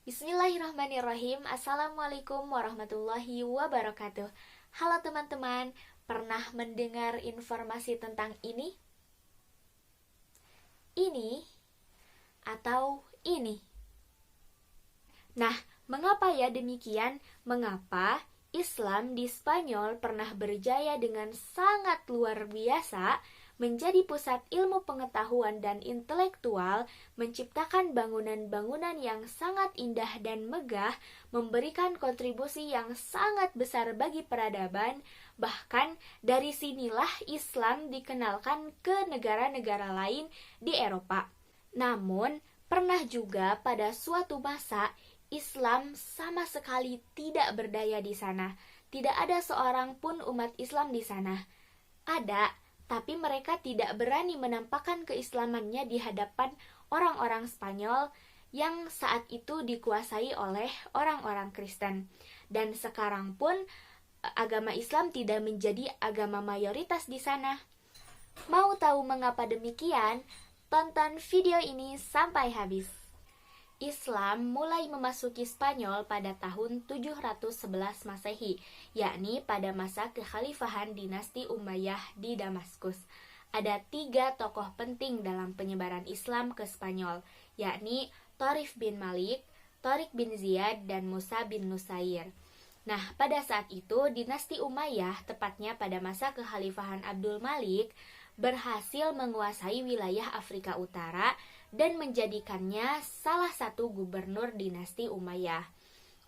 Bismillahirrahmanirrahim. Assalamualaikum warahmatullahi wabarakatuh. Halo teman-teman, pernah mendengar informasi tentang ini? Ini atau ini? Nah, mengapa ya demikian? Mengapa Islam di Spanyol pernah berjaya dengan sangat luar biasa, menjadi pusat ilmu pengetahuan dan intelektual, menciptakan bangunan-bangunan yang sangat indah dan megah, memberikan kontribusi yang sangat besar bagi peradaban. Bahkan dari sinilah Islam dikenalkan ke negara-negara lain di Eropa. Namun, pernah juga pada suatu masa Islam sama sekali tidak berdaya di sana. Tidak ada seorang pun umat Islam di sana. Ada, tapi mereka tidak berani menampakkan keislamannya di hadapan orang-orang Spanyol yang saat itu dikuasai oleh orang-orang Kristen. Dan sekarang pun agama Islam tidak menjadi agama mayoritas di sana. Mau tahu mengapa demikian? Tonton video ini sampai habis. Islam mulai memasuki Spanyol pada tahun 711 Masehi, yakni pada masa kekhalifahan dinasti Umayyah di Damaskus. Ada 3 tokoh penting dalam penyebaran Islam ke Spanyol, yakni Tharif bin Malik, Tariq bin Ziyad, dan Musa bin Nusair. Nah, pada saat itu dinasti Umayyah, tepatnya pada masa kekhalifahan Abdul Malik, berhasil menguasai wilayah Afrika Utara dan menjadikannya salah satu gubernur dinasti Umayyah.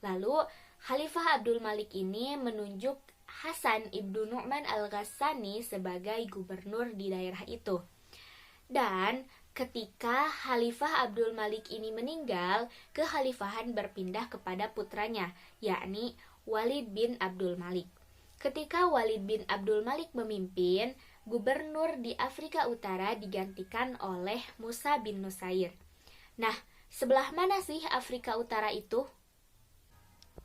Lalu, Khalifah Abdul Malik ini menunjuk Hasan ibnu Nu'man al-Ghassani sebagai gubernur di daerah itu. Dan ketika Khalifah Abdul Malik ini meninggal, kekhalifahan berpindah kepada putranya, yakni Walid bin Abdul Malik. Ketika Walid bin Abdul Malik memimpin, gubernur di Afrika Utara digantikan oleh Musa bin Nusair. Nah, sebelah mana sih Afrika Utara itu?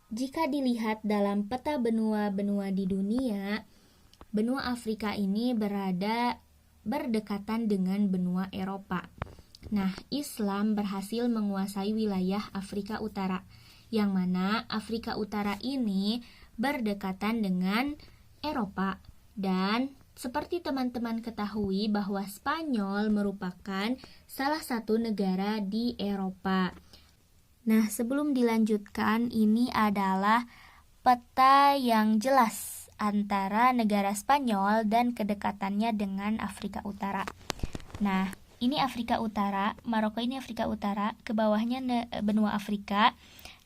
Jika dilihat dalam peta benua-benua di dunia, benua Afrika ini berada berdekatan dengan benua Eropa. Nah, Islam berhasil menguasai wilayah Afrika Utara, yang mana Afrika Utara ini berdekatan dengan Eropa. Dan seperti teman-teman ketahui bahwa Spanyol merupakan salah satu negara di Eropa. Nah, sebelum dilanjutkan, ini adalah peta yang jelas antara negara Spanyol dan kedekatannya dengan Afrika Utara. Nah, ini Afrika Utara, Maroko ini Afrika Utara, ke bawahnya benua Afrika.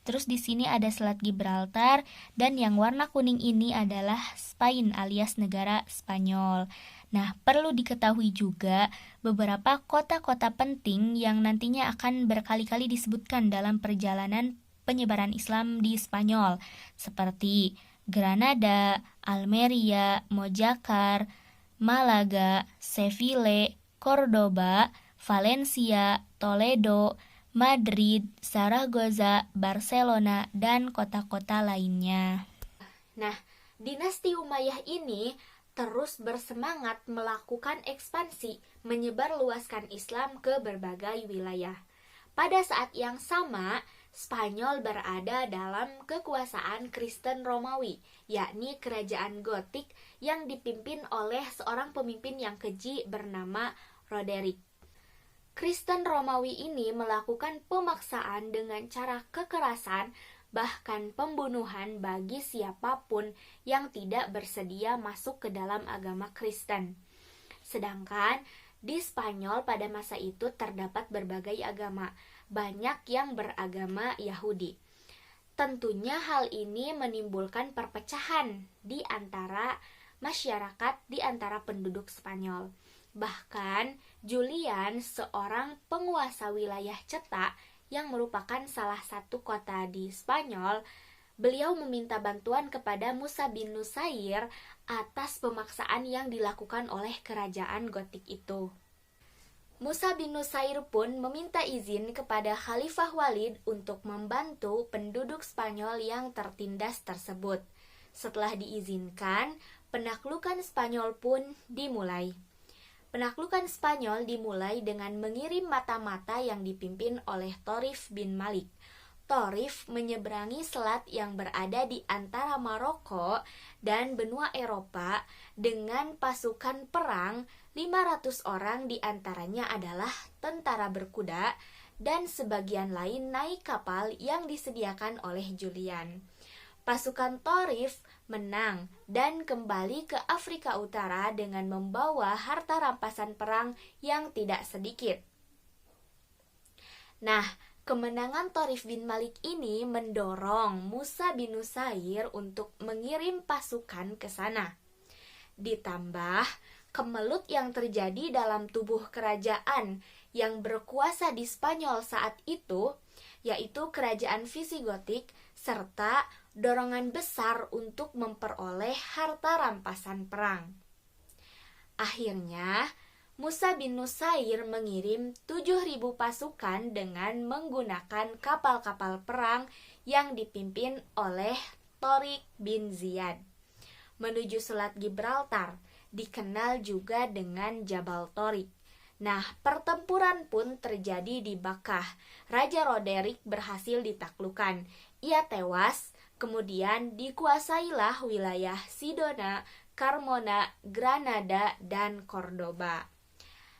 Terus di sini ada Selat Gibraltar, dan yang warna kuning ini adalah Spain alias negara Spanyol. Nah, perlu diketahui juga beberapa kota-kota penting yang nantinya akan berkali-kali disebutkan dalam perjalanan penyebaran Islam di Spanyol, seperti Granada, Almeria, Mojácar, Malaga, Seville, Córdoba, Valencia, Toledo, Madrid, Zaragoza, Barcelona, dan kota-kota lainnya. Nah, dinasti Umayyah ini terus bersemangat melakukan ekspansi, menyebarluaskan Islam ke berbagai wilayah. Pada saat yang sama, Spanyol berada dalam kekuasaan Kristen Romawi, yakni kerajaan Gotik yang dipimpin oleh seorang pemimpin yang keji bernama Roderick. Kristen Romawi ini melakukan pemaksaan dengan cara kekerasan, bahkan pembunuhan bagi siapapun yang tidak bersedia masuk ke dalam agama Kristen. Sedangkan di Spanyol pada masa itu terdapat berbagai agama, banyak yang beragama Yahudi. Tentunya hal ini menimbulkan perpecahan di antara masyarakat, di antara penduduk Spanyol. Bahkan Julian, seorang penguasa wilayah Ceta yang merupakan salah satu kota di Spanyol, beliau meminta bantuan kepada Musa bin Nusair atas pemaksaan yang dilakukan oleh kerajaan Gotik itu. Musa bin Nusair pun meminta izin kepada Khalifah Walid untuk membantu penduduk Spanyol yang tertindas tersebut. Setelah diizinkan, penaklukan Spanyol pun dimulai. Penaklukan Spanyol dimulai dengan mengirim mata-mata yang dipimpin oleh Tharif bin Malik. Torif menyeberangi selat yang berada di antara Maroko dan benua Eropa dengan pasukan perang 500 orang, diantaranya adalah tentara berkuda dan sebagian lain naik kapal yang disediakan oleh Julian. Pasukan Torif menang dan kembali ke Afrika Utara dengan membawa harta rampasan perang yang tidak sedikit. Nah, kemenangan Thorif bin Malik ini mendorong Musa bin Nusair untuk mengirim pasukan ke sana. Ditambah kemelut yang terjadi dalam tubuh kerajaan yang berkuasa di Spanyol saat itu, yaitu kerajaan Visigotik, serta dorongan besar untuk memperoleh harta rampasan perang. Akhirnya, Musa bin Nusair mengirim 7.000 pasukan dengan menggunakan kapal-kapal perang yang dipimpin oleh Tharik bin Ziyad menuju Selat Gibraltar, dikenal juga dengan Jabal Tharik. Nah, pertempuran pun terjadi di Bakkah. Raja Roderick berhasil ditaklukkan. Ia tewas, kemudian dikuasailah wilayah Sidona, Carmona, Granada, dan Cordoba.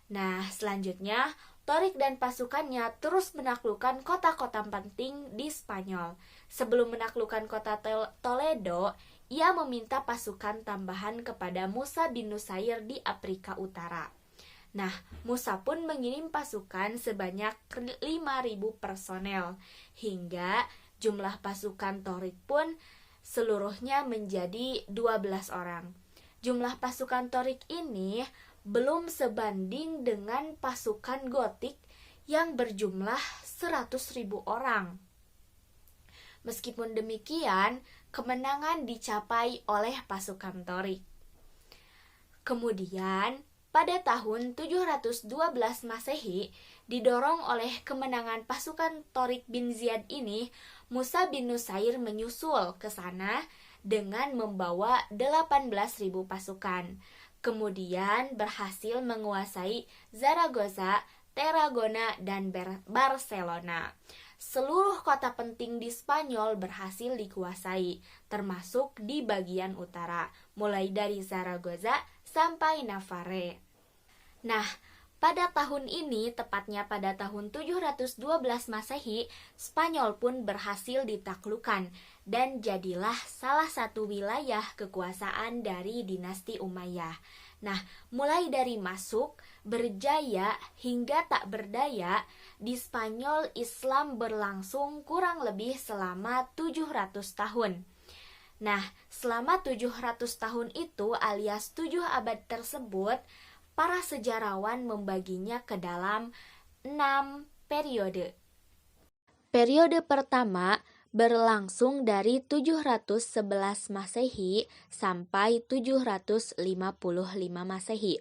Nah, selanjutnya, Tharik dan pasukannya terus menaklukkan kota-kota penting di Spanyol. Sebelum menaklukkan kota Toledo, ia meminta pasukan tambahan kepada Musa bin Nusair di Afrika Utara. Nah, Musa pun mengirim pasukan sebanyak 5.000 personel, hingga jumlah pasukan Tharik pun seluruhnya menjadi 12 orang. Jumlah pasukan Tharik ini belum sebanding dengan pasukan Gotik yang berjumlah 100.000 orang. Meskipun demikian, kemenangan dicapai oleh pasukan Tharik. Kemudian, pada tahun 712 Masehi, didorong oleh kemenangan pasukan Tharik bin Ziyad ini, Musa bin Nusair menyusul ke sana dengan membawa 18.000 pasukan. Kemudian berhasil menguasai Zaragoza, Tarragona, dan Barcelona. Seluruh kota penting di Spanyol berhasil dikuasai, termasuk di bagian utara, mulai dari Zaragoza sampai Navarre. Nah, pada tahun ini, tepatnya pada tahun 712 Masehi, Spanyol pun berhasil ditaklukkan dan jadilah salah satu wilayah kekuasaan dari dinasti Umayyah. Nah, mulai dari masuk, berjaya, hingga tak berdaya, di Spanyol Islam berlangsung kurang lebih selama 700 tahun. Nah, selama 700 tahun itu alias 7 abad tersebut, para sejarawan membaginya ke dalam 6 periode. Periode pertama berlangsung dari 711 Masehi sampai 755 Masehi,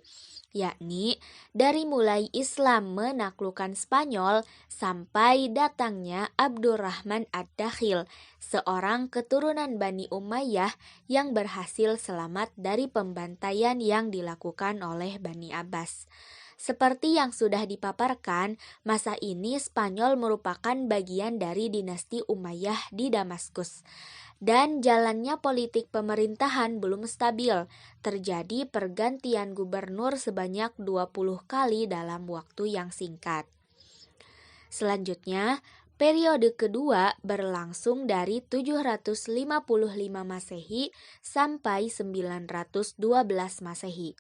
yakni dari mulai Islam menaklukkan Spanyol sampai datangnya Abdurrahman ad-Dakhil, seorang keturunan Bani Umayyah yang berhasil selamat dari pembantaian yang dilakukan oleh Bani Abbas. Seperti yang sudah dipaparkan, masa ini Spanyol merupakan bagian dari dinasti Umayyah di Damaskus. Dan jalannya politik pemerintahan belum stabil, terjadi pergantian gubernur sebanyak 20 kali dalam waktu yang singkat. Selanjutnya, periode kedua berlangsung dari 755 Masehi sampai 912 Masehi.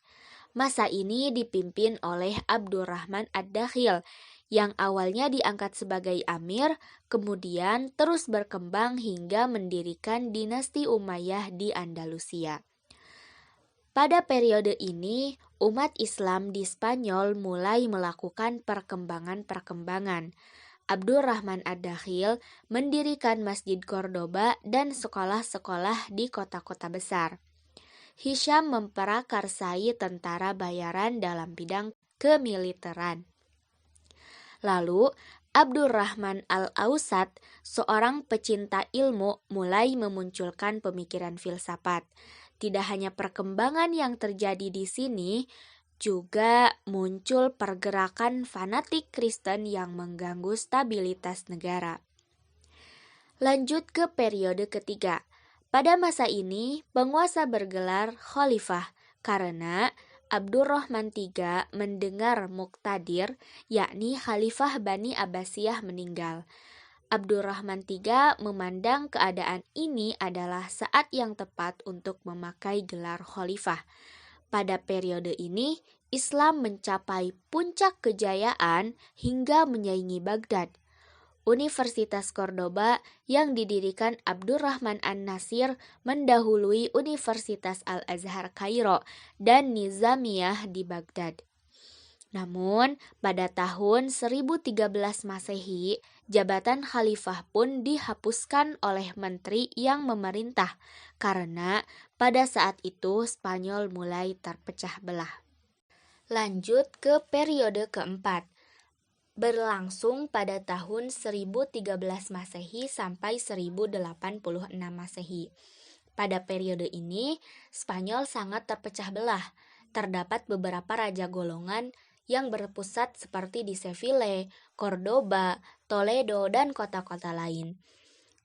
Masa ini dipimpin oleh Abdurrahman ad-Dakhil yang awalnya diangkat sebagai amir, kemudian terus berkembang hingga mendirikan dinasti Umayyah di Andalusia. Pada periode ini, umat Islam di Spanyol mulai melakukan perkembangan-perkembangan. Abdurrahman ad-Dakhil mendirikan Masjid Cordoba dan sekolah-sekolah di kota-kota besar. Hisham memprakarsai tentara bayaran dalam bidang kemiliteran. Lalu, Abdurrahman al-Ausat, seorang pecinta ilmu, mulai memunculkan pemikiran filsafat. Tidak hanya perkembangan yang terjadi di sini, juga muncul pergerakan fanatik Kristen yang mengganggu stabilitas negara. Lanjut ke periode ketiga. Pada masa ini, penguasa bergelar khalifah karena Abdurrahman III mendengar Muqtadir, yakni Khalifah Bani Abbasiyah meninggal. Abdurrahman III memandang keadaan ini adalah saat yang tepat untuk memakai gelar khalifah. Pada periode ini, Islam mencapai puncak kejayaan hingga menyaingi Baghdad. Universitas Cordoba yang didirikan Abdurrahman An-Nasir mendahului Universitas Al-Azhar Kairo dan Nizamiyah di Baghdad. Namun, pada tahun 1013 Masehi, jabatan khalifah pun dihapuskan oleh menteri yang memerintah karena pada saat itu Spanyol mulai terpecah belah. Lanjut ke periode keempat. Berlangsung pada tahun 1013 Masehi sampai 1086 Masehi. Pada periode ini, Spanyol sangat terpecah belah. Terdapat beberapa raja golongan yang berpusat seperti di Seville, Cordoba, Toledo, dan kota-kota lain.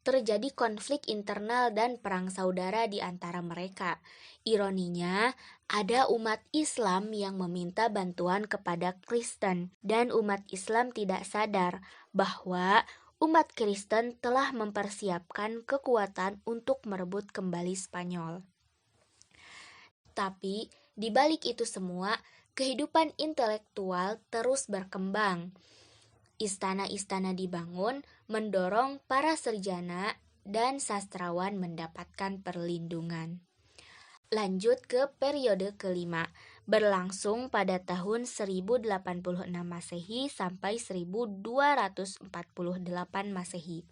Terjadi konflik internal dan perang saudara di antara mereka. Ironinya, ada umat Islam yang meminta bantuan kepada Kristen, dan umat Islam tidak sadar bahwa umat Kristen telah mempersiapkan kekuatan untuk merebut kembali Spanyol. Tapi, di balik itu semua, kehidupan intelektual terus berkembang. Istana-istana dibangun, mendorong para sarjana dan sastrawan mendapatkan perlindungan. Lanjut ke periode kelima, berlangsung pada tahun 1086 Masehi sampai 1248 Masehi.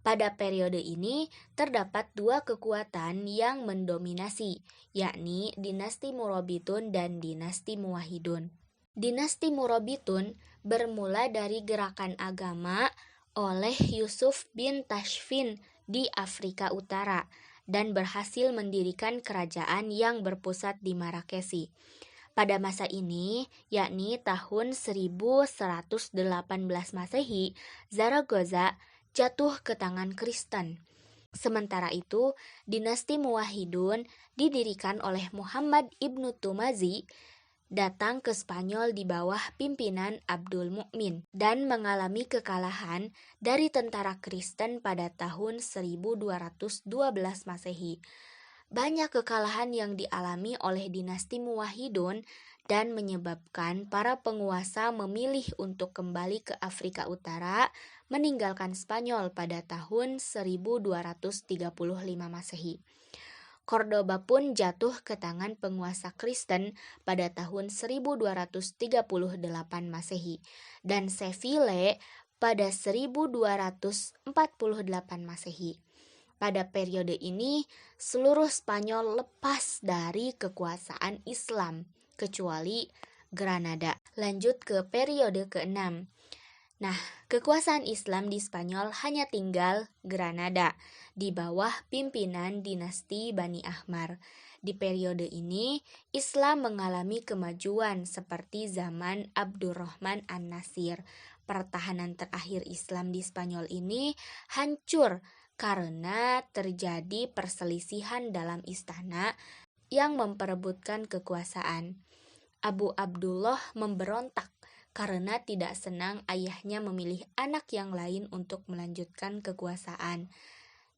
Pada periode ini, terdapat dua kekuatan yang mendominasi, yakni dinasti Murabitun dan dinasti Muwahhidun. Dinasti Murabitun bermula dari gerakan agama oleh Yusuf bin Tashfin di Afrika Utara dan berhasil mendirikan kerajaan yang berpusat di Marakesi. Pada masa ini, yakni tahun 1118 Masehi, Zaragoza jatuh ke tangan Kristen. Sementara itu, dinasti Muwahhidun didirikan oleh Muhammad ibnu Tumazi datang ke Spanyol di bawah pimpinan Abdul Mukmin dan mengalami kekalahan dari tentara Kristen pada tahun 1212 Masehi. Banyak kekalahan yang dialami oleh dinasti Muwahhidun dan menyebabkan para penguasa memilih untuk kembali ke Afrika Utara, meninggalkan Spanyol pada tahun 1235 Masehi. Cordoba pun jatuh ke tangan penguasa Kristen pada tahun 1238 Masehi dan Seville pada 1248 Masehi. Pada periode ini, seluruh Spanyol lepas dari kekuasaan Islam, kecuali Granada. Lanjut ke periode ke-6. Nah, kekuasaan Islam di Spanyol hanya tinggal Granada di bawah pimpinan dinasti Bani Ahmar. Di periode ini, Islam mengalami kemajuan seperti zaman Abdurrahman An-Nasir. Pertahanan terakhir Islam di Spanyol ini hancur karena terjadi perselisihan dalam istana yang memperebutkan kekuasaan. Abu Abdullah memberontak karena tidak senang ayahnya memilih anak yang lain untuk melanjutkan kekuasaan.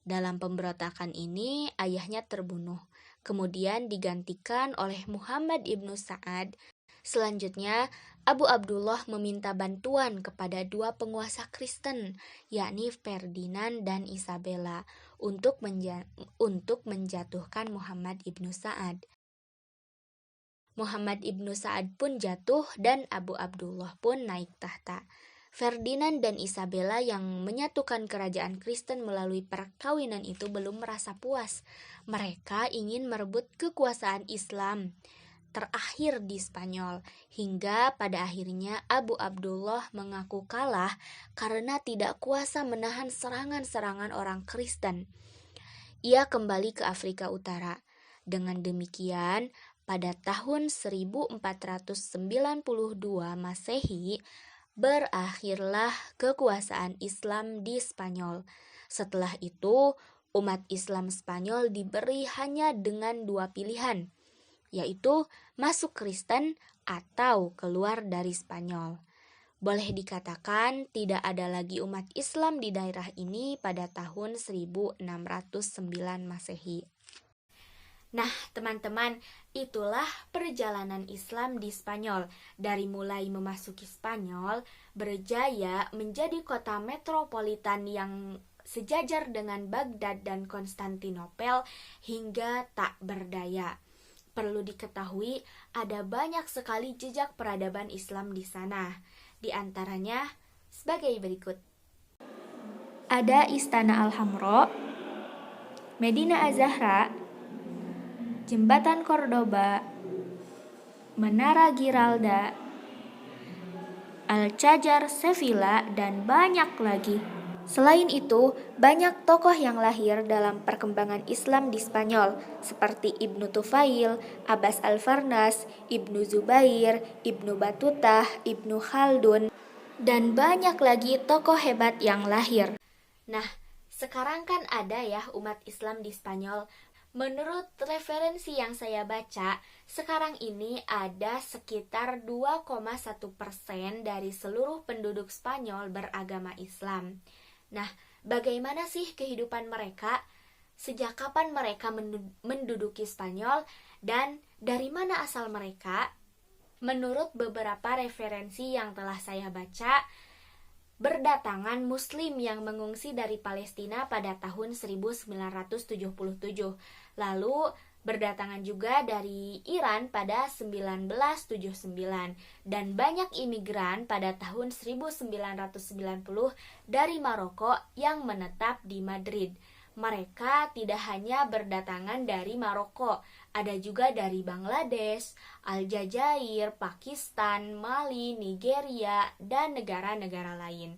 Dalam pemberontakan ini, ayahnya terbunuh, kemudian digantikan oleh Muhammad ibnu Sa'ad. Selanjutnya, Abu Abdullah meminta bantuan kepada dua penguasa Kristen, yakni Ferdinand dan Isabella, untuk menjatuhkan Muhammad ibnu Sa'ad. Muhammad ibnu Sa'ad pun jatuh dan Abu Abdullah pun naik tahta. Ferdinand dan Isabella yang menyatukan kerajaan Kristen melalui perkawinan itu belum merasa puas. Mereka ingin merebut kekuasaan Islam terakhir di Spanyol, hingga pada akhirnya Abu Abdullah mengaku kalah karena tidak kuasa menahan serangan-serangan orang Kristen. Ia kembali ke Afrika Utara. Dengan demikian, pada tahun 1492 Masehi, berakhirlah kekuasaan Islam di Spanyol. Setelah itu, umat Islam Spanyol diberi hanya dengan dua pilihan, yaitu masuk Kristen atau keluar dari Spanyol. Boleh dikatakan tidak ada lagi umat Islam di daerah ini pada tahun 1609 Masehi. Nah, teman-teman, itulah perjalanan Islam di Spanyol. Dari mulai memasuki Spanyol, berjaya menjadi kota metropolitan yang sejajar dengan Baghdad dan Konstantinopel hingga tak berdaya. Perlu diketahui, ada banyak sekali jejak peradaban Islam di sana. Di antaranya sebagai berikut. Ada Istana Al-Hamra, Medina Az-Zahra, Jembatan Cordoba, Menara Giralda, Al-Cajar Sevilla, dan banyak lagi. Selain itu, banyak tokoh yang lahir dalam perkembangan Islam di Spanyol, seperti Ibnu Tufail, Abbas Al-Farnas, Ibnu Zubair, Ibnu Batutah, Ibnu Khaldun, dan banyak lagi tokoh hebat yang lahir. Nah, sekarang kan ada ya umat Islam di Spanyol. Menurut referensi yang saya baca, sekarang ini ada sekitar 2,1% dari seluruh penduduk Spanyol beragama Islam. Nah, bagaimana sih kehidupan mereka? Sejak kapan mereka menduduki Spanyol? Dan dari mana asal mereka? Menurut beberapa referensi yang telah saya baca, berdatangan Muslim yang mengungsi dari Palestina pada tahun 1977. Lalu berdatangan juga dari Iran pada 1979 dan banyak imigran pada tahun 1990 dari Maroko yang menetap di Madrid. Mereka tidak hanya berdatangan dari Maroko, ada juga dari Bangladesh, Aljazair, Pakistan, Mali, Nigeria, dan negara-negara lain.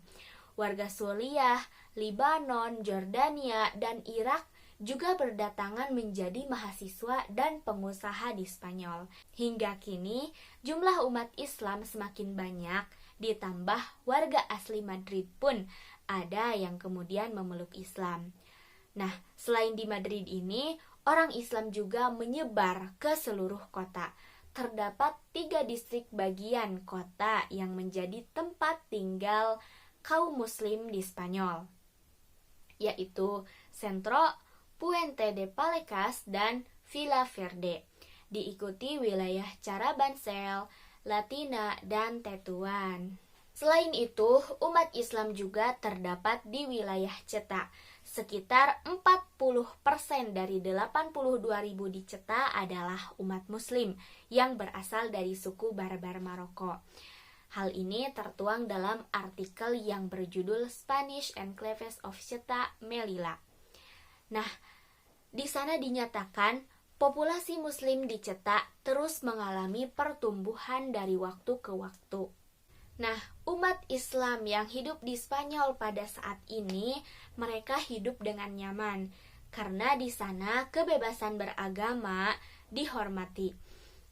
Warga Suriah, Libanon, Jordania, dan Irak juga berdatangan menjadi mahasiswa dan pengusaha di Spanyol. Hingga kini, jumlah umat Islam semakin banyak, ditambah warga asli Madrid pun ada yang kemudian memeluk Islam. Nah, selain di Madrid ini, orang Islam juga menyebar ke seluruh kota. Terdapat 3 distrik bagian kota yang menjadi tempat tinggal kaum Muslim di Spanyol, yaitu Centro, Puente de Palecas, dan Villaverde. Diikuti wilayah Carabanchel, Latina, dan Tetuan. Selain itu, umat Islam juga terdapat di wilayah Ceuta. Sekitar 40% dari 82.000 di Ceuta adalah umat Muslim yang berasal dari suku Barbar Maroko. Hal ini tertuang dalam artikel yang berjudul Spanish Enclaves of Ceuta, Melilla. Nah, di sana dinyatakan populasi Muslim di Ceuta terus mengalami pertumbuhan dari waktu ke waktu. Nah, umat Islam yang hidup di Spanyol pada saat ini, mereka hidup dengan nyaman karena di sana kebebasan beragama dihormati.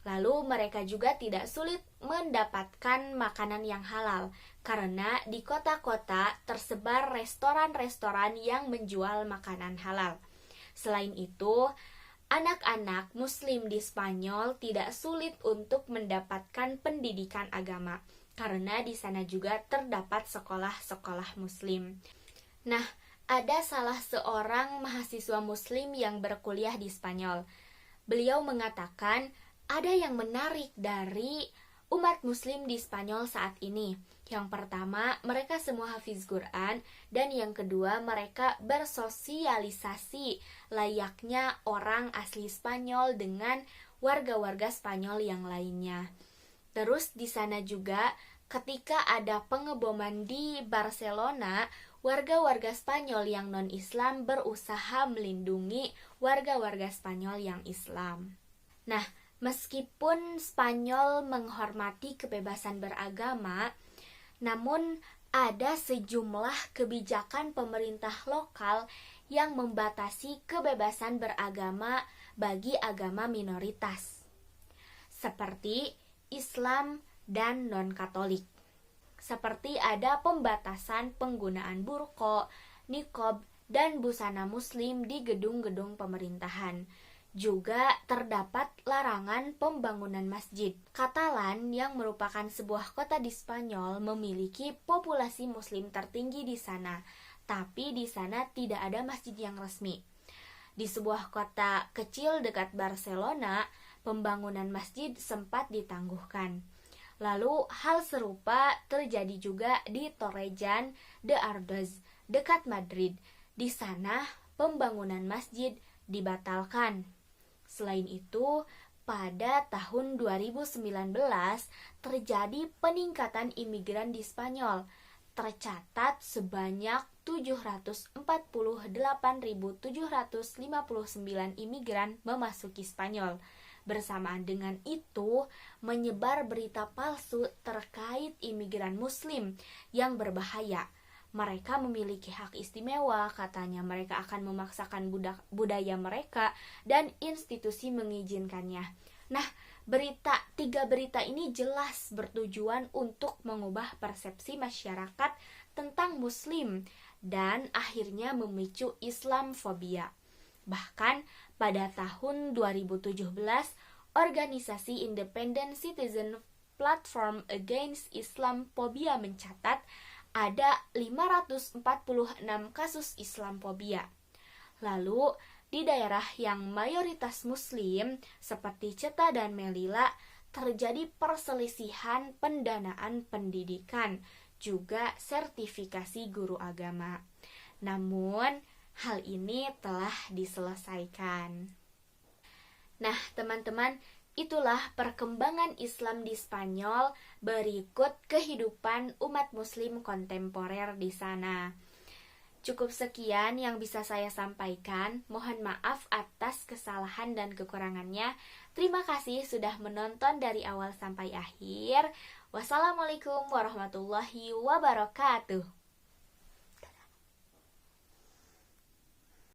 Lalu mereka juga tidak sulit mendapatkan makanan yang halal karena di kota-kota tersebar restoran-restoran yang menjual makanan halal. Selain itu, anak-anak Muslim di Spanyol tidak sulit untuk mendapatkan pendidikan agama karena di sana juga terdapat sekolah-sekolah Muslim. Nah, ada salah seorang mahasiswa Muslim yang berkuliah di Spanyol. Beliau mengatakan ada yang menarik dari umat Muslim di Spanyol saat ini. Yang pertama, mereka semua hafiz Quran, dan yang kedua, mereka bersosialisasi layaknya orang asli Spanyol dengan warga-warga Spanyol yang lainnya. Terus di sana juga ketika ada pengeboman di Barcelona, warga-warga Spanyol yang non-Islam berusaha melindungi warga-warga Spanyol yang Islam. Nah, meskipun Spanyol menghormati kebebasan beragama, namun ada sejumlah kebijakan pemerintah lokal yang membatasi kebebasan beragama bagi agama minoritas, seperti Islam dan non-Katolik. seperti ada pembatasan penggunaan burqa, niqab, dan busana muslim di gedung-gedung pemerintahan. Juga terdapat larangan pembangunan masjid. Katalan yang merupakan sebuah kota di Spanyol memiliki populasi muslim tertinggi di sana, tapi di sana tidak ada masjid yang resmi. Di sebuah kota kecil dekat Barcelona, pembangunan masjid sempat ditangguhkan. Lalu hal serupa terjadi juga di Torrejan de Ardoz dekat Madrid. Di sana pembangunan masjid dibatalkan. Selain itu, pada tahun 2019 terjadi peningkatan imigran di Spanyol. Tercatat sebanyak 748.759 imigran memasuki Spanyol. Bersamaan dengan itu, menyebar berita palsu terkait imigran muslim yang berbahaya. Mereka memiliki hak istimewa, katanya mereka akan memaksakan budaya mereka dan institusi mengizinkannya. Nah, tiga berita ini jelas bertujuan untuk mengubah persepsi masyarakat tentang muslim dan akhirnya memicu Islamfobia. Bahkan pada tahun 2017, organisasi Independent Citizen Platform Against Islamophobia mencatat ada 546 kasus Islamfobia. Lalu, di daerah yang mayoritas muslim seperti Ceuta dan Melilla terjadi perselisihan pendanaan pendidikan, juga sertifikasi guru agama. Namun, hal ini telah diselesaikan. Nah, teman-teman, itulah perkembangan Islam di Spanyol berikut kehidupan umat muslim kontemporer di sana. Cukup sekian yang bisa saya sampaikan. Mohon maaf atas kesalahan dan kekurangannya. Terima kasih sudah menonton dari awal sampai akhir. Wassalamualaikum warahmatullahi wabarakatuh.